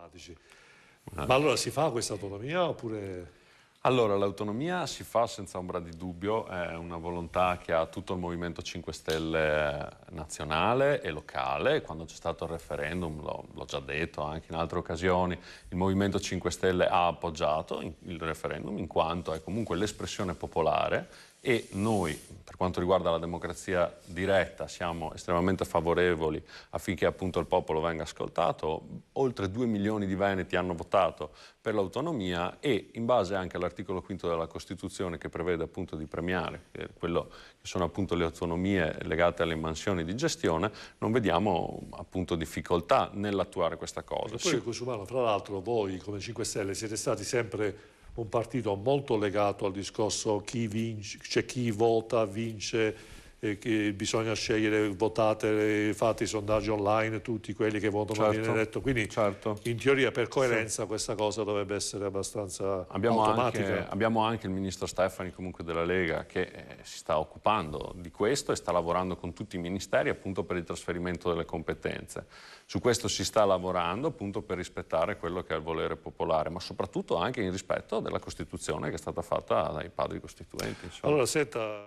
democratici. Ma allora si fa questa autonomia oppure... Allora, l'autonomia si fa senza ombra di dubbio, è una volontà che ha tutto il Movimento 5 Stelle nazionale e locale. Quando c'è stato il referendum, l'ho già detto anche in altre occasioni, il Movimento 5 Stelle ha appoggiato il referendum in quanto è comunque l'espressione popolare e noi, per quanto riguarda la democrazia diretta, siamo estremamente favorevoli affinché appunto il popolo venga ascoltato. Oltre 2 milioni di veneti hanno votato per l'autonomia e in base anche all'articolo 5 della Costituzione che prevede appunto di premiare quello che sono appunto le autonomie legate alle mansioni di gestione, non vediamo appunto difficoltà nell'attuare questa cosa. Perché poi Cosumano, fra l'altro, voi come 5 Stelle siete stati sempre un partito molto legato al discorso chi vince, cioè chi vota vince, che bisogna scegliere, votate, fate i sondaggi online, tutti quelli che votano viene eletto, quindi in teoria per coerenza questa cosa dovrebbe essere abbastanza automatica. Abbiamo anche il ministro Stefani comunque della Lega che si sta occupando di questo e sta lavorando con tutti i ministeri appunto per il trasferimento delle competenze. Su questo si sta lavorando appunto per rispettare quello che è il volere popolare, ma soprattutto anche in rispetto della Costituzione che è stata fatta dai padri costituenti. Insomma. Allora, senta...